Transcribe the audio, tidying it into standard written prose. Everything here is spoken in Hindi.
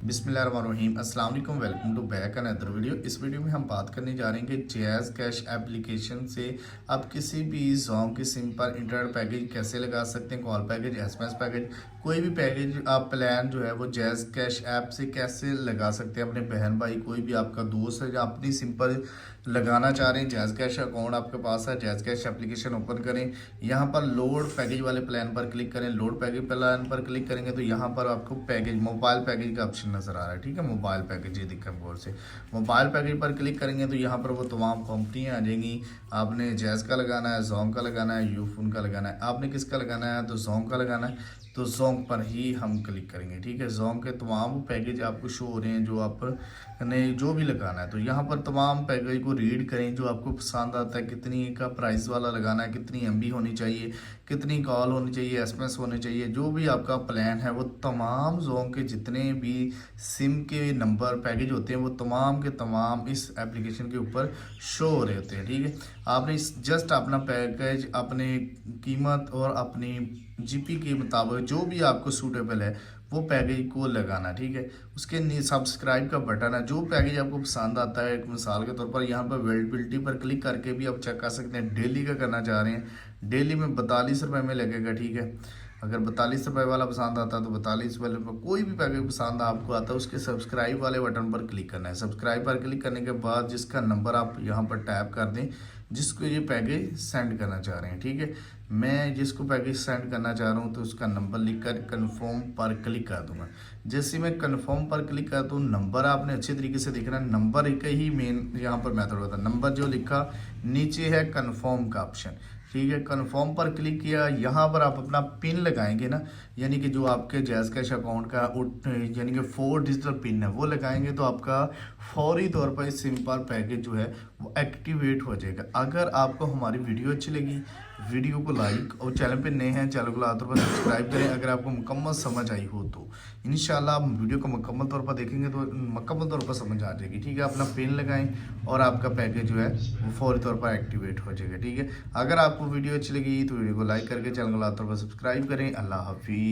बिस्मिल्लाहिर्रहमानिर्रहीम। अस्सलाम वालेकुम, welcome to back another video. इस वीडियो में हम बात करने जा रहे हैं कि जैज़ कैश एप्लीकेशन से आप किसी भी ज़ोंग की सिम पर इंटरनेट पैकेज कैसे लगा सकते हैं। कॉल पैकेज, एसएमएस पैकेज, कोई भी पैकेज आप प्लान जो है वो जैज़ कैश ऐप से कैसे लगा सकते हैं। अपने बहन भाई, कोई भी आपका दोस्त है जो अपनी सिम पर लगाना चाह रहे हैं, जैज़ कैश अकाउंट आपके पास है, जैज़ कैश एप्लीकेशन ओपन करें। यहाँ पर लोड पैकेज वाले प्लान पर क्लिक करें। लोड पैकेज प्लान पर क्लिक करेंगे तो यहाँ पर आपको पैकेज, मोबाइल पैकेज का ऑप्शन नज़र आ रहा है। ठीक है, मोबाइल पैकेज ये दिखा गौर से। मोबाइल पैकेज पर क्लिक करेंगे तो यहाँ पर वो तमाम कंपनियाँ आ जाएंगी। आपने जैज़ का लगाना है, ज़ोंग का लगाना है, यूफोन का लगाना है। आपने किसका लगाना है तो ज़ोंग का लगाना है, तो ज़ोंग पर ही हम क्लिक करेंगे। ठीक है, ज़ोंग के तमाम पैकेज आपको शो हो रहे हैं जो आपने जो भी लगाना है। तो यहाँ पर तमाम पैकेज को रीड करें जो आपको पसंद आता है। कितनी का प्राइस वाला लगाना है, कितनी एमबी होनी चाहिए, कितनी कॉल होनी चाहिए, एसएमएस होने चाहिए, जो भी आपका प्लान है वो तमाम ज़ोंग के जितने भी सिम के नंबर पैकेज होते हैं वो तमाम के तमाम इस एप्लीकेशन के ऊपर शो हो रहे होते हैं। ठीक है, आपने जस्ट अपना पैकेज अपने कीमत और अपनी जीपी के मुताबिक जो भी आपको सूटेबल है वो पैकेज को लगाना। ठीक है, उसके सब्सक्राइब का बटन है। जो पैकेज आपको पसंद आता है, एक मिसाल के तौर पर यहाँ पर अवेलेबिलिटी पर क्लिक करके भी आप चेक कर सकते हैं। डेली का करना चाह रहे हैं, डेली में 42 रुपये में लगेगा। ठीक है, अगर 42 रुपये वाला पसंद आता है तो 42 वाले पर कोई भी पैकेज पसंद आपको आता है उसके सब्सक्राइब वाले बटन पर क्लिक करना है। सब्सक्राइब पर क्लिक करने के बाद जिसका नंबर आप यहाँ पर टैप कर दें जिसको ये पैकेज सेंड करना चाह रहे हैं। ठीक है, मैं जिसको पैकेज सेंड करना चाह रहा हूँ तो उसका नंबर लिखकर कन्फर्म पर क्लिक कर दूंगा। जैसे मैं कन्फर्म पर क्लिक करता हूँ, नंबर आपने अच्छे तरीके से देखना है। नंबर एक ही मेन यहाँ पर मेथड होता है। नंबर जो लिखा नीचे है कन्फर्म का ऑप्शन। ठीक है, कन्फर्म पर क्लिक किया। यहाँ पर आप अपना पिन लगाएंगे ना, यानी कि जो आपके जैज़ कैश अकाउंट का यानी कि 4 डिजिटल पिन है वो लगाएंगे तो आपका फौरी तौर पर इस सिम पर पैकेज जो है वो एक्टिवेट हो जाएगा। अगर आपको हमारी वीडियो अच्छी लगी, वीडियो को लाइक और चैनल पे नए हैं चैनल को लातौर पर सब्सक्राइब करें। अगर आपको मुकम्मल समझ आई हो तो इंशाल्लाह आप वीडियो को मुकम्मल तौर पर देखेंगे तो मुकम्मल तौर पर समझ आ जाएगी। ठीक है, अपना पिन लगाएं और आपका पैकेज जो है वो फौरी तौर पर एक्टिवेट हो जाएगा। ठीक है, अगर आपको वीडियो अच्छी लगी तो वीडियो को लाइक करके चैनल को लातौर पर सब्सक्राइब करें। अल्लाह हाफिज़।